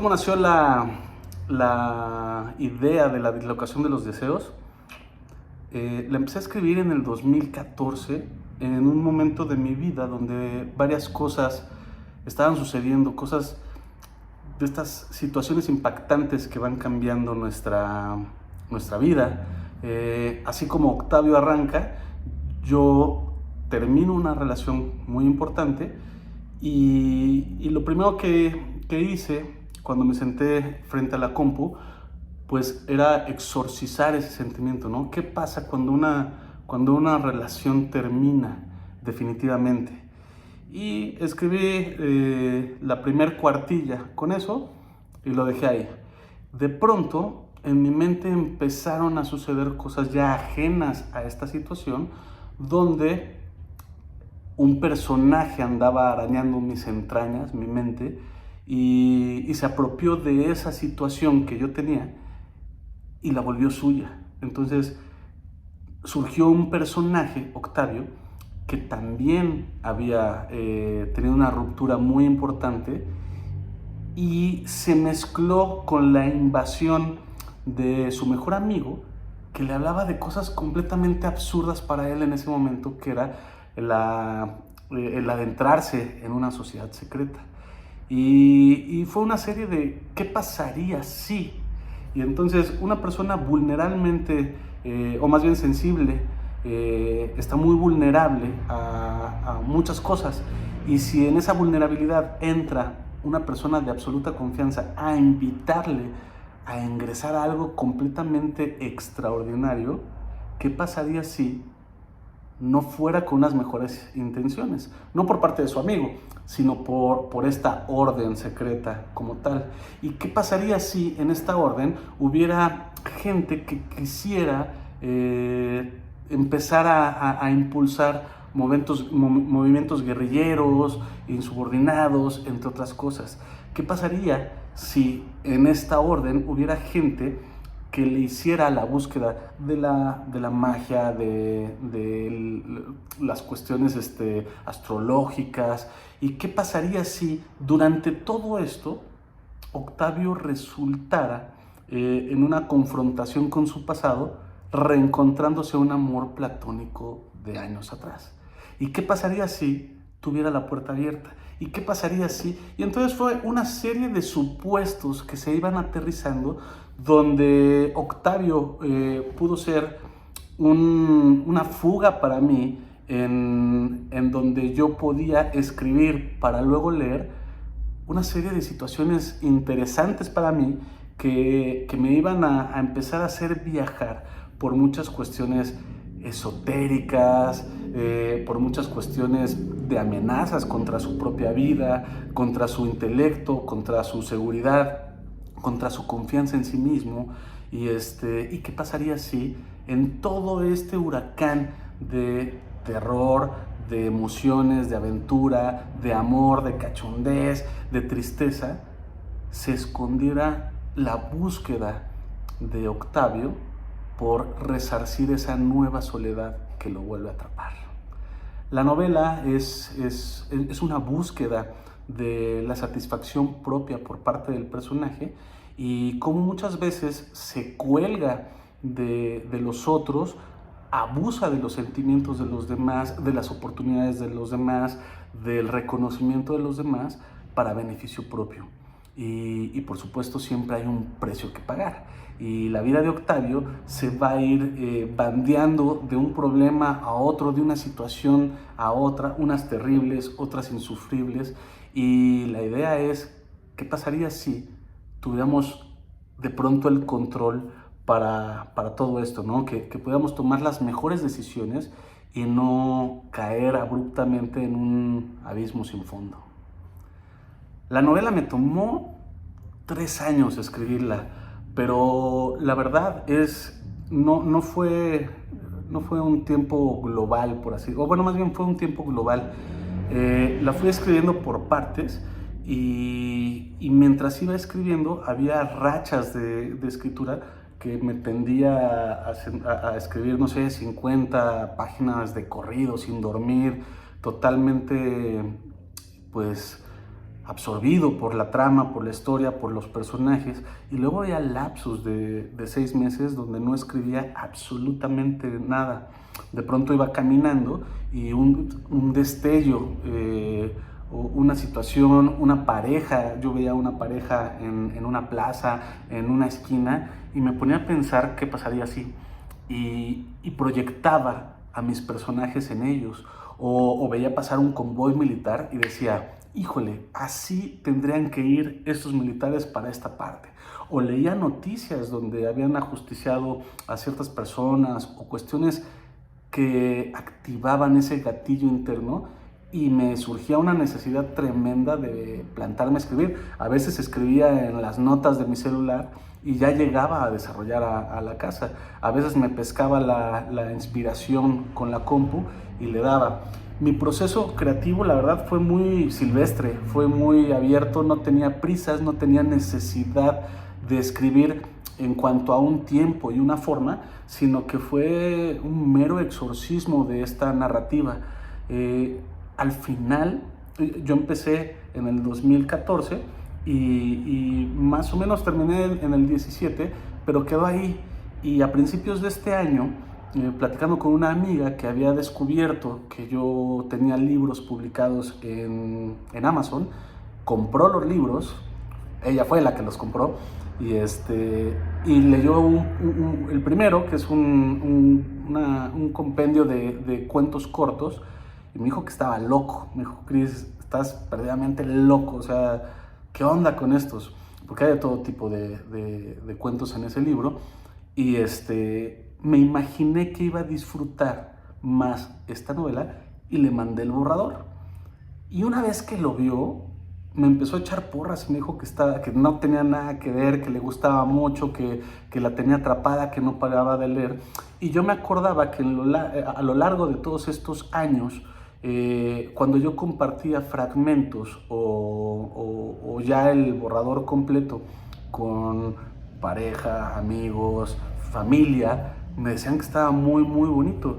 cómo nació la idea de la dislocación de los deseos. La empecé a escribir en el 2014, en un momento de mi vida donde varias cosas estaban sucediendo, cosas de estas situaciones impactantes que van cambiando nuestra vida. Así como Octavio arranca, yo termino una relación muy importante y lo primero que hice cuando me senté frente a la compu, pues era exorcizar ese sentimiento, ¿no? ¿Qué pasa cuando una relación termina definitivamente? Y escribí la primer cuartilla con eso y lo dejé ahí. De pronto, en mi mente empezaron a suceder cosas ya ajenas a esta situación, donde un personaje andaba arañando mis entrañas, mi mente, y se apropió de esa situación que yo tenía y la volvió suya. Entonces surgió un personaje, Octavio, que también había tenido una ruptura muy importante y se mezcló con la invasión de su mejor amigo, que le hablaba de cosas completamente absurdas para él en ese momento, que era el adentrarse en una sociedad secreta. Y fue una serie de ¿qué pasaría si? Y entonces una persona vulnerablemente, o más bien sensible, está muy vulnerable a muchas cosas. Y si en esa vulnerabilidad entra una persona de absoluta confianza a invitarle a ingresar a algo completamente extraordinario, ¿qué pasaría si no fuera con unas mejores intenciones? No por parte de su amigo, sino por esta orden secreta como tal. ¿Y qué pasaría si en esta orden hubiera gente que quisiera empezar a impulsar movimientos guerrilleros, insubordinados, entre otras cosas? ¿Qué pasaría si en esta orden hubiera gente que le hiciera la búsqueda de la magia, de las cuestiones astrológicas? ¿Y qué pasaría si durante todo esto Octavio resultara en una confrontación con su pasado, reencontrándose un amor platónico de años atrás? ¿Y qué pasaría si tuviera la puerta abierta? ¿Y qué pasaría si? Y entonces fue una serie de supuestos que se iban aterrizando, donde Octavio pudo ser una fuga para mí, en donde yo podía escribir para luego leer una serie de situaciones interesantes para mí, que me iban a empezar a hacer viajar por muchas cuestiones esotéricas, por muchas cuestiones de amenazas contra su propia vida, contra su intelecto, contra su seguridad, contra su confianza en sí mismo. ¿Y qué pasaría si en todo este huracán de terror, de emociones, de aventura, de amor, de cachondez, de tristeza, se escondiera la búsqueda de Octavio por resarcir esa nueva soledad que lo vuelve a atrapar? La novela es una búsqueda de la satisfacción propia por parte del personaje, y cómo muchas veces se cuelga de los otros, abusa de los sentimientos de los demás, de las oportunidades de los demás, del reconocimiento de los demás para beneficio propio. Y por supuesto siempre hay un precio que pagar. Y la vida de Octavio se va a ir bandeando de un problema a otro, de una situación a otra, unas terribles, otras insufribles. Y la idea es, ¿qué pasaría si tuviéramos de pronto el control para todo esto, ¿no? Que pudiéramos tomar las mejores decisiones y no caer abruptamente en un abismo sin fondo. La novela me tomó 3 años escribirla, pero la verdad es, no fue un tiempo global, por así decirlo. O bueno, más bien fue un tiempo global. La fui escribiendo por partes, y mientras iba escribiendo había rachas de escritura que me tendía a escribir, no sé, 50 páginas de corrido sin dormir, totalmente, pues, absorbido por la trama, por la historia, por los personajes, y luego había lapsus de 6 meses donde no escribía absolutamente nada. De pronto iba caminando y un destello, una situación, una pareja, yo veía una pareja en una plaza, en una esquina, y me ponía a pensar qué pasaría así, y proyectaba a mis personajes en ellos, o veía pasar un convoy militar y decía, híjole, así tendrían que ir estos militares para esta parte. O leía noticias donde habían ajusticiado a ciertas personas o cuestiones que activaban ese gatillo interno, y me surgía una necesidad tremenda de plantarme a escribir. A veces escribía en las notas de mi celular y ya llegaba a desarrollar a la casa. A veces me pescaba la inspiración con la compu y le daba. Mi proceso creativo, la verdad, fue muy silvestre, fue muy abierto, no tenía prisas, no tenía necesidad de escribir en cuanto a un tiempo y una forma, sino que fue un mero exorcismo de esta narrativa. Al final, yo empecé en el 2014 y más o menos terminé en el 17, pero quedó ahí. Y a principios de este año, platicando con una amiga que había descubierto que yo tenía libros publicados en Amazon, compró los libros, ella fue la que los compró, y leyó el primero, que es un compendio de cuentos cortos, y me dijo que estaba loco. Me dijo, Cris, estás perdidamente loco, o sea, ¿qué onda con estos? Porque hay de todo tipo de cuentos en ese libro, y me imaginé que iba a disfrutar más esta novela y le mandé el borrador. Y una vez que lo vio, me empezó a echar porras y me dijo que no tenía nada que ver, que le gustaba mucho, que la tenía atrapada, que no paraba de leer. Y yo me acordaba que a lo largo de todos estos años, cuando yo compartía fragmentos o ya el borrador completo con pareja, amigos, familia, me decían que estaba muy, muy bonito.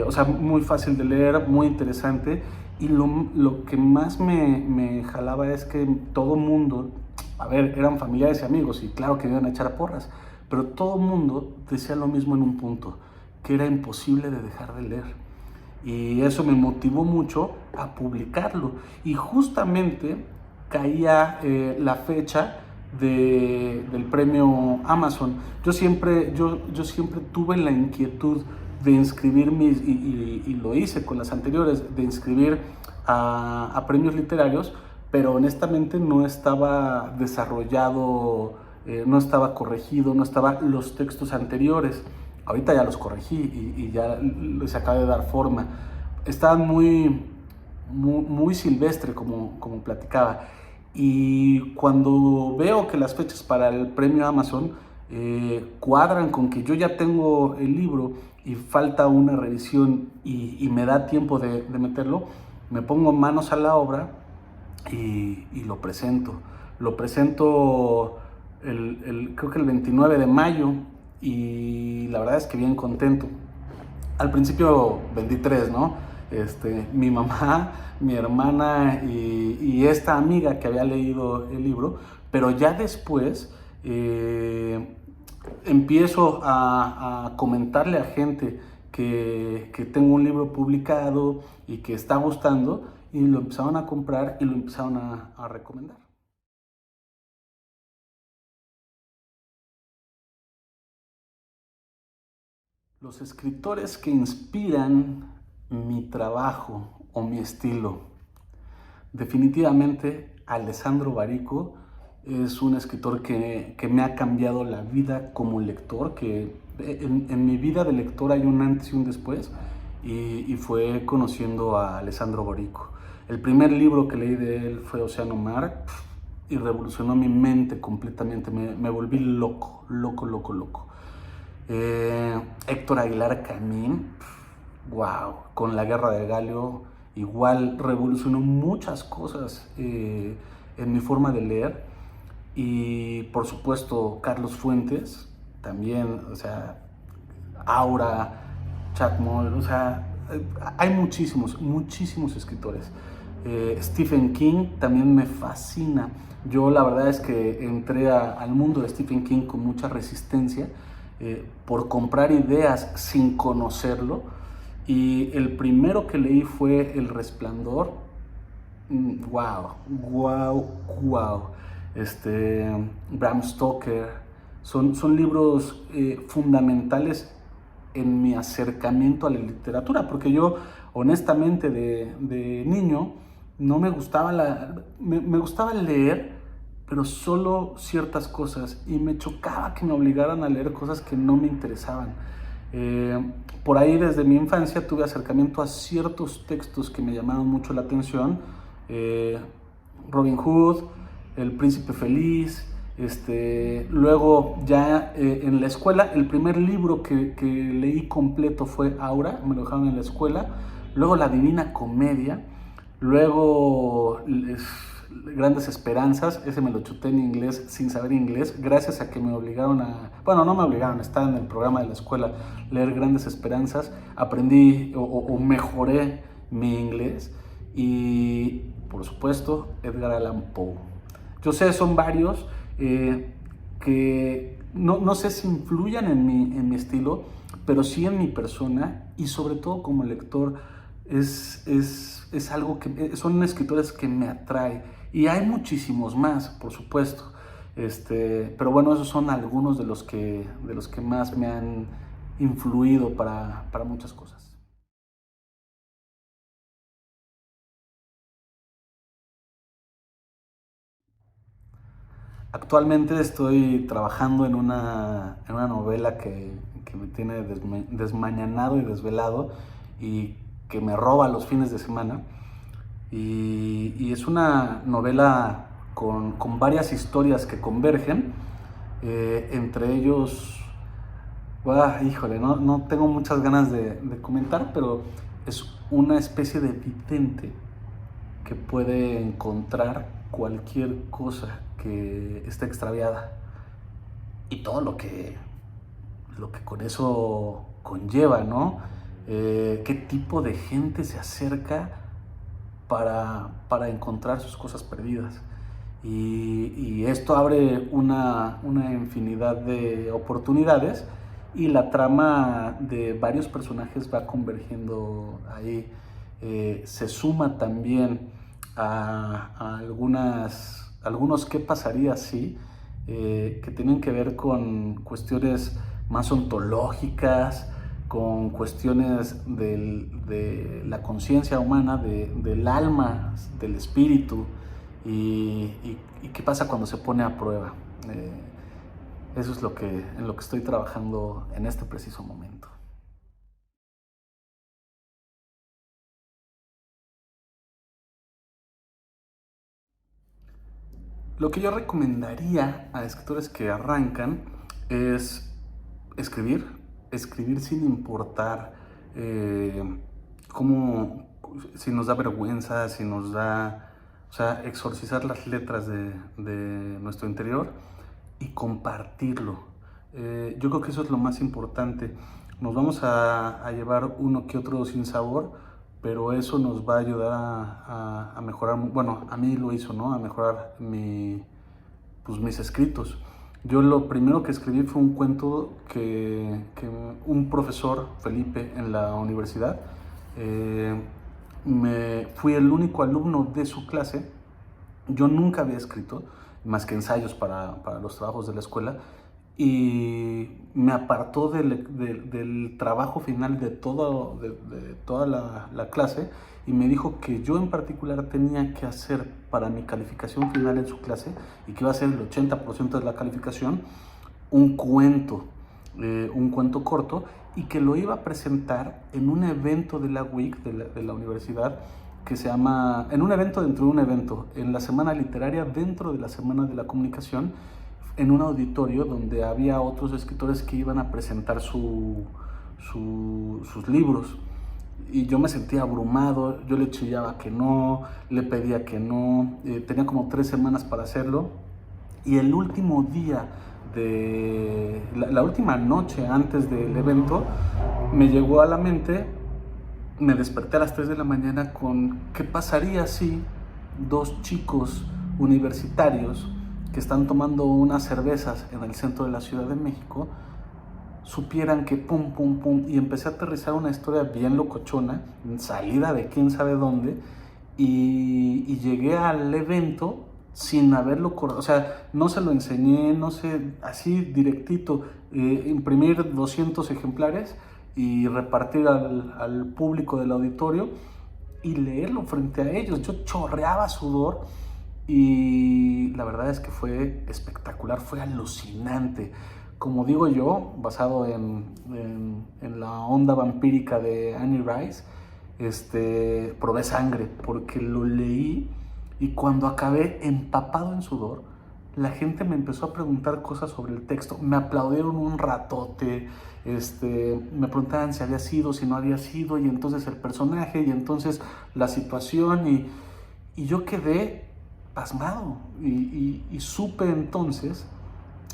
O sea, muy fácil de leer, muy interesante. Y lo que más me jalaba es que todo mundo, a ver, eran familiares y amigos, y claro que iban a echar porras, pero todo mundo decía lo mismo en un punto, que era imposible de dejar de leer. Y eso me motivó mucho a publicarlo. Y justamente caía la fecha del premio Amazon. Yo siempre tuve la inquietud de inscribir y lo hice con las anteriores, de inscribir a premios literarios, pero honestamente no estaba desarrollado, no estaba corregido, no estaban los textos anteriores. Ahorita ya los corregí y ya les acaba de dar forma. Estaban muy silvestre, como platicaba. Y cuando veo que las fechas para el premio Amazon cuadran con que yo ya tengo el libro y falta una revisión y me da tiempo de meterlo, me pongo manos a la obra y lo presento. Lo presento creo que el 29 de mayo, y la verdad es que bien contento. Al principio vendí 3, ¿no? Mi mamá, mi hermana y esta amiga que había leído el libro, pero ya después empiezo a comentarle a gente que tengo un libro publicado y que está gustando, y lo empezaron a comprar y lo empezaron a recomendar. Los escritores que inspiran mi trabajo o mi estilo, definitivamente Alessandro Barico es un escritor que me ha cambiado la vida como lector, que en mi vida de lector hay un antes y un después, y fue conociendo a Alessandro Barico. El primer libro que leí de él fue Océano Mar, y revolucionó mi mente completamente, me volví loco, loco, loco, loco. Héctor Aguilar Camín, wow, con La Guerra de Galio, igual revolucionó muchas cosas en mi forma de leer. Y por supuesto Carlos Fuentes, también, o sea, Aura, Chuck Moll, o sea, hay muchísimos, muchísimos escritores. Stephen King también me fascina. Yo la verdad es que entré al mundo de Stephen King con mucha resistencia por comprar ideas sin conocerlo. Y el primero que leí fue El Resplandor. Wow, wow, wow. Bram Stoker. Son libros fundamentales en mi acercamiento a la literatura, porque yo honestamente de niño no me gustaba me gustaba leer, pero solo ciertas cosas, y me chocaba que me obligaran a leer cosas que no me interesaban. Eh, por ahí desde mi infancia tuve acercamiento a ciertos textos que me llamaron mucho la atención. eh, Robin Hood, El Príncipe Feliz. Luego ya en la escuela, el primer libro que leí completo fue Aura, me lo dejaron en la escuela. Luego La Divina Comedia. Luego Grandes Esperanzas, ese me lo chuté en inglés sin saber inglés, gracias a que me obligaron bueno, no me obligaron, estaba en el programa de la escuela, leer Grandes Esperanzas. Aprendí o mejoré mi inglés. Y por supuesto Edgar Allan Poe. Yo sé, son varios que no sé si influyan en mi estilo, pero sí en mi persona, y sobre todo como lector es algo que son escritores que me atrae, y hay muchísimos más, por supuesto. Pero bueno, esos son algunos de los que más me han influido para muchas cosas. Actualmente estoy trabajando en una novela que me tiene desmañanado y desvelado, y que me roba los fines de semana. Y es una novela con varias historias que convergen. Entre ellos, híjole, no tengo muchas ganas de comentar, pero es una especie de vidente que puede encontrar cualquier cosa que esté extraviada, y todo lo que con eso conlleva, ¿no? ¿Qué tipo de gente se acerca para encontrar sus cosas perdidas? Y esto abre una infinidad de oportunidades, y la trama de varios personajes va convergiendo ahí. Se suma también a algunos qué pasaría si, que tienen que ver con cuestiones más ontológicas, con cuestiones de la conciencia humana, del alma, del espíritu, y qué pasa cuando se pone a prueba. Eso es en lo que estoy trabajando en este preciso momento. Lo que yo recomendaría a escritores que arrancan es escribir, escribir sin importar cómo, si nos da vergüenza, si nos da, o sea, exorcizar las letras de nuestro interior y compartirlo. Yo creo que eso es lo más importante. Nos vamos a llevar uno que otro sin sabor, pero eso nos va a ayudar a mejorar, bueno, a mí lo hizo, ¿no? A mejorar pues, mis escritos. Yo lo primero que escribí fue un cuento que un profesor, Felipe, en la universidad, fui el único alumno de su clase. Yo nunca había escrito más que ensayos para los trabajos de la escuela, y me apartó del trabajo final de toda la clase, y me dijo que yo en particular tenía que hacer para mi calificación final en su clase, y que iba a ser el 80% de la calificación, un cuento, un cuento corto, y que lo iba a presentar en un evento de la WIC, de la universidad, que se llama, en un evento dentro de un evento, en la semana literaria dentro de la semana de la comunicación, en un auditorio donde había otros escritores que iban a presentar sus libros. Y yo me sentía abrumado, yo le chillaba que no, le pedía que no, tenía como 3 semanas para hacerlo, y el último día la última noche antes del evento, me llegó a la mente me desperté a las 3 de la mañana con qué pasaría si dos chicos universitarios que están tomando unas cervezas en el centro de la Ciudad de México supieran que pum, pum, pum, y empecé a aterrizar una historia bien locochona, salida de quién sabe dónde, y llegué al evento sin haberlo, o sea, no se lo enseñé, no sé, así directito, imprimir 200 ejemplares y repartir al público del auditorio y leerlo frente a ellos. Yo chorreaba sudor y la verdad es que fue espectacular, fue alucinante. Como digo yo, basado en la onda vampírica de Annie Rice, probé sangre porque lo leí y cuando acabé empapado en sudor, la gente me empezó a preguntar cosas sobre el texto, me aplaudieron un ratote, me preguntaban si había sido, si no había sido, y entonces el personaje, y entonces la situación, y yo quedé pasmado, y supe entonces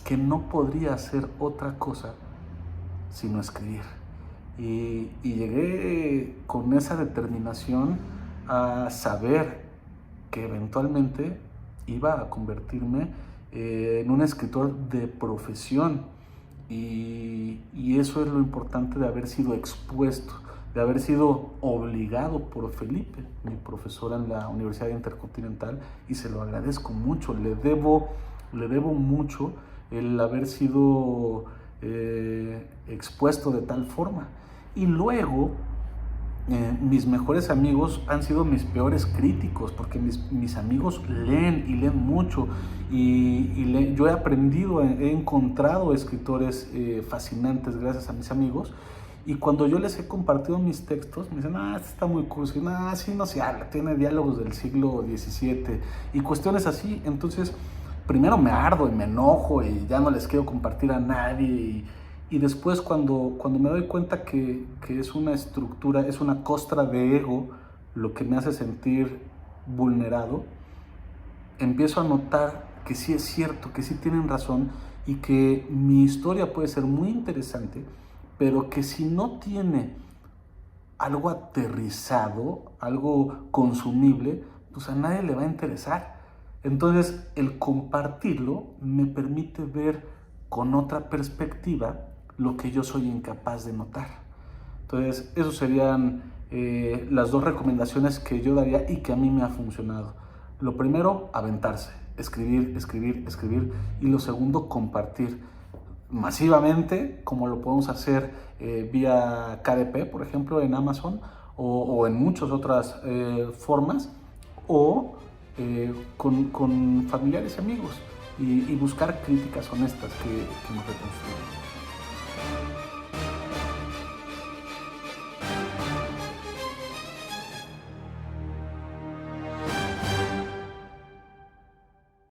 que no podría hacer otra cosa sino escribir. Y llegué con esa determinación a saber que eventualmente iba a convertirme en un escritor de profesión. Y eso es lo importante de haber sido expuesto, de haber sido obligado por Felipe, mi profesora en la Universidad Intercontinental, y se lo agradezco mucho, le debo mucho el haber sido expuesto de tal forma. Y luego mis mejores amigos han sido mis peores críticos, porque mis amigos leen y leen mucho, yo he aprendido, he encontrado escritores fascinantes gracias a mis amigos, y cuando yo les he compartido mis textos me dicen, este está muy cursi, así no se habla, tiene diálogos del siglo XVII y cuestiones así. Entonces primero me ardo y me enojo y ya no les quiero compartir a nadie, y después cuando me doy cuenta que es una estructura, es una costra de ego lo que me hace sentir vulnerado, empiezo a notar que sí es cierto, que sí tienen razón y que mi historia puede ser muy interesante, pero que si no tiene algo aterrizado, algo consumible, pues a nadie le va a interesar. Entonces el compartirlo me permite ver con otra perspectiva lo que yo soy incapaz de notar. Entonces, esas serían las dos recomendaciones que yo daría y que a mí me ha funcionado. Lo primero, aventarse, escribir, escribir, escribir. Y lo segundo, compartir masivamente, como lo podemos hacer vía KDP, por ejemplo, en Amazon, o en muchas otras formas, o con familiares y amigos, y buscar críticas honestas que nos reconstruyan.